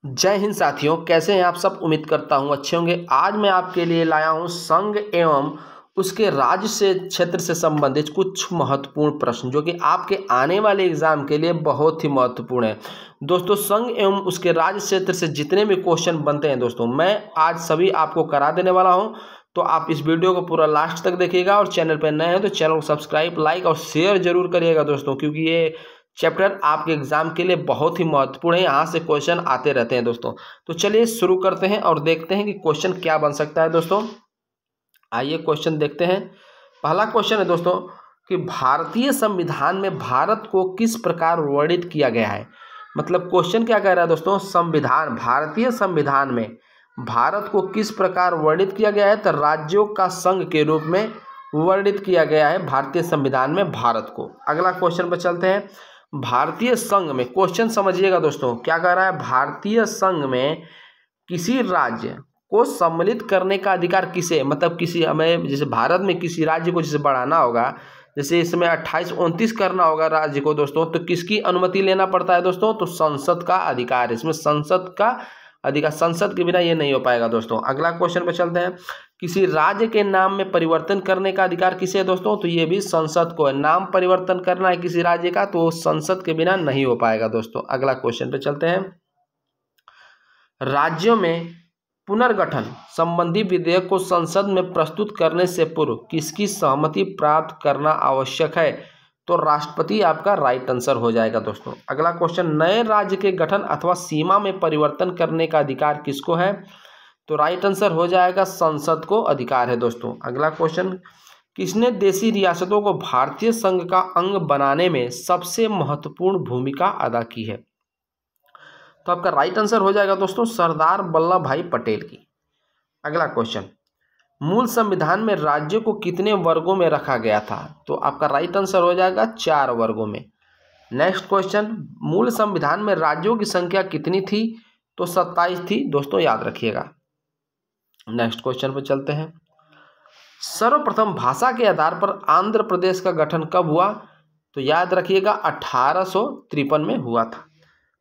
जय हिंद साथियों, कैसे हैं आप सब। उम्मीद करता हूं अच्छे होंगे। आज मैं आपके लिए लाया हूं संघ एवं उसके राज्य से क्षेत्र से संबंधित कुछ महत्वपूर्ण प्रश्न जो कि आपके आने वाले एग्जाम के लिए बहुत ही महत्वपूर्ण है। दोस्तों, संघ एवं उसके राज्य क्षेत्र से जितने भी क्वेश्चन बनते हैं दोस्तों, मैं आज सभी आपको करा देने वाला हूं। तो आप इस वीडियो को पूरा लास्ट तक देखिएगा और चैनल पर नए हैं तो चैनल को सब्सक्राइब, लाइक और शेयर जरूर करिएगा दोस्तों, क्योंकि ये चैप्टर आपके एग्जाम के लिए बहुत ही महत्वपूर्ण है। यहाँ से क्वेश्चन आते रहते हैं दोस्तों। तो चलिए शुरू करते हैं और देखते हैं कि क्वेश्चन क्या बन सकता है दोस्तों। आइए क्वेश्चन देखते हैं। पहला क्वेश्चन है दोस्तों कि भारतीय संविधान में भारत को किस प्रकार वर्णित किया गया है। मतलब क्वेश्चन क्या कह रहा है दोस्तों, संविधान, भारतीय संविधान में भारत को किस प्रकार वर्णित किया गया है। तो राज्यों का संघ के रूप में वर्णित किया गया है भारतीय संविधान में भारत को। अगला क्वेश्चन पर चलते हैं। भारतीय संघ में, क्वेश्चन समझिएगा दोस्तों क्या कह रहा है, भारतीय संघ में किसी राज्य को सम्मिलित करने का अधिकार किसे, मतलब किसी, हमें जैसे भारत में किसी राज्य को जैसे बढ़ाना होगा, जैसे इसमें 28-29 करना होगा राज्य को दोस्तों, तो किसकी अनुमति लेना पड़ता है दोस्तों, तो संसद का अधिकार। इसमें संसद का अधिकार, संसद के बिना ये नहीं हो पाएगा दोस्तों। अगला क्वेश्चन पे चलते हैं। किसी राज्य के नाम में परिवर्तन करने का अधिकार किसे है दोस्तों, तो ये भी संसद को है। नाम परिवर्तन करना है किसी राज्य का तो संसद के बिना नहीं हो पाएगा दोस्तों। अगला क्वेश्चन पे चलते हैं। राज्यों में पुनर्गठन संबंधी विधेयक को संसद में प्रस्तुत करने से पूर्व किसकी सहमति प्राप्त करना आवश्यक है, तो राष्ट्रपति आपका राइट आंसर हो जाएगा दोस्तों। अगला क्वेश्चन, नए राज्य के गठन अथवा सीमा में परिवर्तन करने का अधिकार किसको है, तो राइट आंसर हो जाएगा संसद को अधिकार है दोस्तों। अगला क्वेश्चन, किसने देशी रियासतों को भारतीय संघ का अंग बनाने में सबसे महत्वपूर्ण भूमिका अदा की है, तो आपका राइट आंसर हो जाएगा दोस्तों सरदार वल्लभ भाई पटेल की। अगला क्वेश्चन, मूल संविधान में राज्यों को कितने वर्गों में रखा गया था, तो आपका राइट आंसर हो जाएगा 4 वर्गों में। नेक्स्ट क्वेश्चन, मूल संविधान में राज्यों की संख्या कितनी थी, तो 27 थी दोस्तों, याद रखिएगा। नेक्स्ट क्वेश्चन पर चलते हैं। सर्वप्रथम भाषा के आधार पर आंध्र प्रदेश का गठन कब हुआ, तो याद रखिएगा 1853 में हुआ था।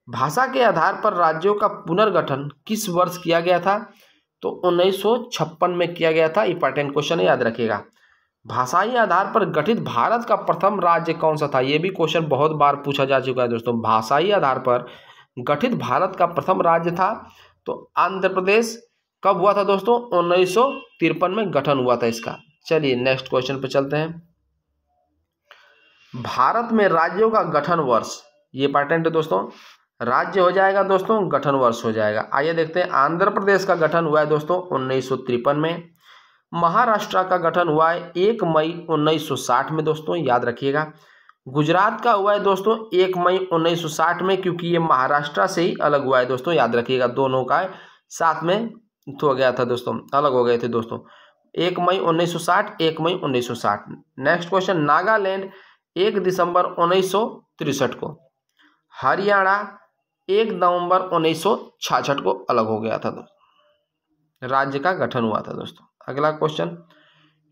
भाषा के आधार पर राज्यों का पुनर्गठन किस वर्ष किया गया था, तो 1956 में किया गया था। इंपॉर्टेंट क्वेश्चन है, याद रखिएगा। भाषाई आधार पर गठित भारत का प्रथम राज्य कौन सा था, यह भी क्वेश्चन बहुत बार पूछा जा चुका है दोस्तों। भाषाई आधार पर गठित भारत का प्रथम राज्य था तो आंध्र प्रदेश। कब हुआ था दोस्तों, 1953 में गठन हुआ था इसका। चलिए नेक्स्ट क्वेश्चन पर चलते हैं। भारत में राज्यों का गठन वर्ष, ये इंपॉर्टेंट है दोस्तों। राज्य हो जाएगा दोस्तों, गठन वर्ष हो जाएगा। आइए देखते हैं। आंध्र प्रदेश का गठन हुआ है दोस्तों 1953 में। महाराष्ट्र का गठन हुआ है 1 मई 1960 में दोस्तों, याद रखिएगा। गुजरात का हुआ है दोस्तों 1 मई 1960 में, क्योंकि ये महाराष्ट्र से ही अलग हुआ है दोस्तों, याद रखिएगा। दोनों का साथ में हो गया था दोस्तों, अलग हो गए थे दोस्तों। 1 मई 1960, 1 मई 1960। नेक्स्ट क्वेश्चन, नागालैंड 1 दिसंबर 1963 को, हरियाणा 1 नवंबर 1966 को अलग हो गया था दोस्तों, राज्य का गठन हुआ था दोस्तों। अगला क्वेश्चन,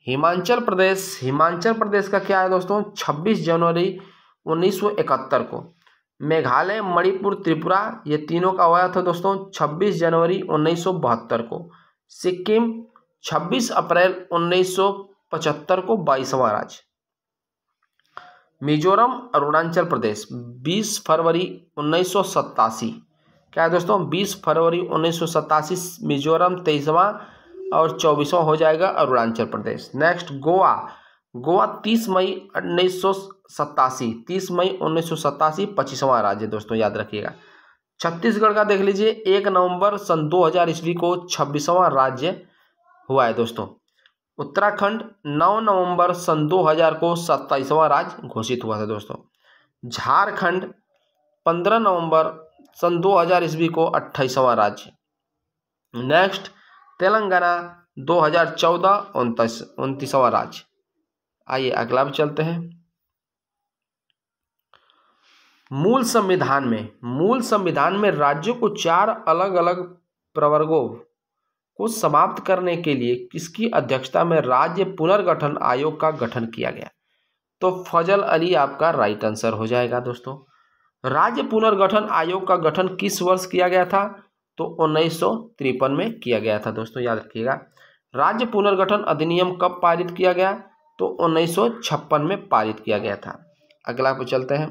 हिमाचल प्रदेश का क्या है दोस्तों, 26 जनवरी 1971 को। मेघालय, मणिपुर, त्रिपुरा, ये तीनों का हुआ था दोस्तों 26 जनवरी 1972 को। सिक्किम 26 अप्रैल 1975 को 22वां राज्य। मिजोरम, अरुणाचल प्रदेश 20 फरवरी 1987, क्या है दोस्तों, 20 फरवरी 1987 मिजोरम 23वां और 24वां हो जाएगा अरुणाचल प्रदेश। नेक्स्ट, गोवा 30 मई 1987, 30 मई 1987 25वां राज्य दोस्तों, याद रखिएगा। छत्तीसगढ़ का देख लीजिए 1 नवंबर सन 2000 ईस्वी को 26वां राज्य हुआ है दोस्तों। उत्तराखंड 9 नवंबर सन 2000 को 27वां राज्य घोषित हुआ था दोस्तों। झारखंड 15 नवंबर सन 2000 ईस्वी को 28वां राज्य। नेक्स्ट, तेलंगाना 2014 29वां राज्य। आइए अगला भी चलते हैं। मूल संविधान में राज्यों को 4 अलग अलग प्रवर्गों को समाप्त करने के लिए किसकी अध्यक्षता में राज्य पुनर्गठन आयोग का गठन किया गया, तो फजल अली आपका राइट आंसर हो जाएगा दोस्तों। राज्य पुनर्गठन आयोग का गठन किस वर्ष किया गया था, तो 1953 में किया गया था दोस्तों, याद रखिएगा। राज्य पुनर्गठन अधिनियम कब पारित किया गया? तो 1956 में पारित किया गया था। अगला पे चलते हैं।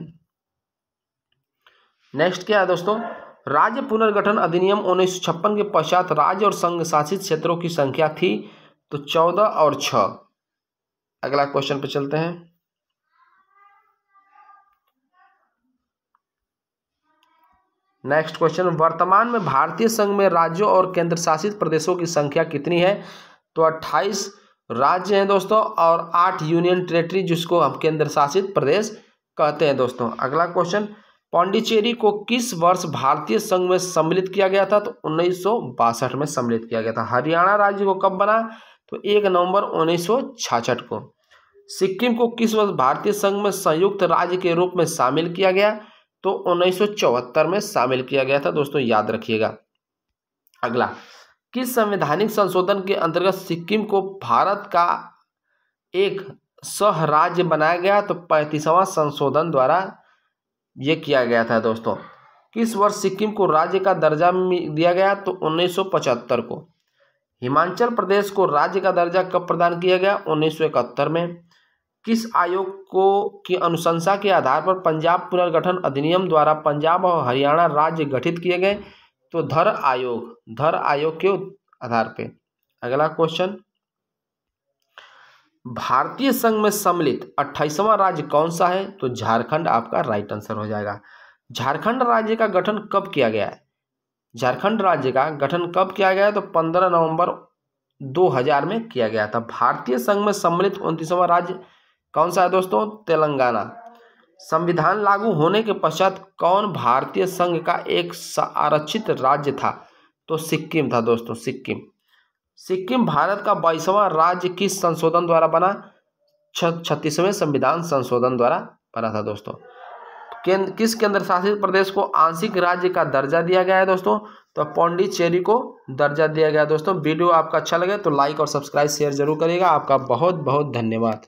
नेक्स्ट क्या है दोस्तों? राज्य पुनर्गठन अधिनियम 1956 के पश्चात राज्य और संघ शासित क्षेत्रों की संख्या थी तो 14 और 6। अगला क्वेश्चन पे चलते हैं। नेक्स्ट क्वेश्चन, वर्तमान में भारतीय संघ में राज्यों और केंद्र शासित प्रदेशों की संख्या कितनी है? तो 28 राज्य हैं दोस्तों और 8 यूनियन टेरिटरी, जिसको हम केंद्र शासित प्रदेश कहते हैं दोस्तों। अगला क्वेश्चन, पांडिचेरी को किस वर्ष भारतीय संघ में सम्मिलित किया गया था? तो 1962 में सम्मिलित किया गया था। हरियाणा राज्य को कब बना? तो 1 नवंबर 1966 को। सिक्किम को किस वर्ष भारतीय संघ में संयुक्त राज्य के रूप में शामिल किया गया? तो 1974 में शामिल किया गया था दोस्तों, याद रखिएगा। अगला, किस संवैधानिक संशोधन के अंतर्गत सिक्किम को भारत का एक सह राज्य बनाया गया? तो 35वां संशोधन द्वारा ये किया गया था दोस्तों। किस वर्ष सिक्किम को राज्य का दर्जा दिया गया? तो 1975 को। हिमाचल प्रदेश को राज्य का दर्जा कब प्रदान किया गया? 1971 में। किस आयोग को की अनुशंसा के आधार पर पंजाब पुनर्गठन अधिनियम द्वारा पंजाब और हरियाणा राज्य गठित किए गए? तो धर आयोग के आधार पे। अगला क्वेश्चन, भारतीय संघ में सम्मिलित 28वां राज्य कौन सा है? तो झारखंड आपका राइट आंसर हो जाएगा। झारखंड राज्य का गठन कब किया गया है? झारखंड राज्य का गठन कब किया गया है? तो 15 नवंबर 2000 में किया गया था। भारतीय संघ में सम्मिलित 29वां राज्य कौन सा है दोस्तों? तेलंगाना। संविधान लागू होने के पश्चात कौन भारतीय संघ का एक आरक्षित राज्य था? तो सिक्किम था दोस्तों, सिक्किम भारत का 22वां राज्य किस संशोधन द्वारा बना? 36वें संविधान संशोधन द्वारा बना था दोस्तों। किस केंद्र शासित प्रदेश को आंशिक राज्य का दर्जा दिया गया है दोस्तों? तो पांडिचेरी को दर्जा दिया गया दोस्तों। वीडियो आपका अच्छा लगे तो लाइक और सब्सक्राइब शेयर जरूर करिएगा। आपका बहुत बहुत धन्यवाद।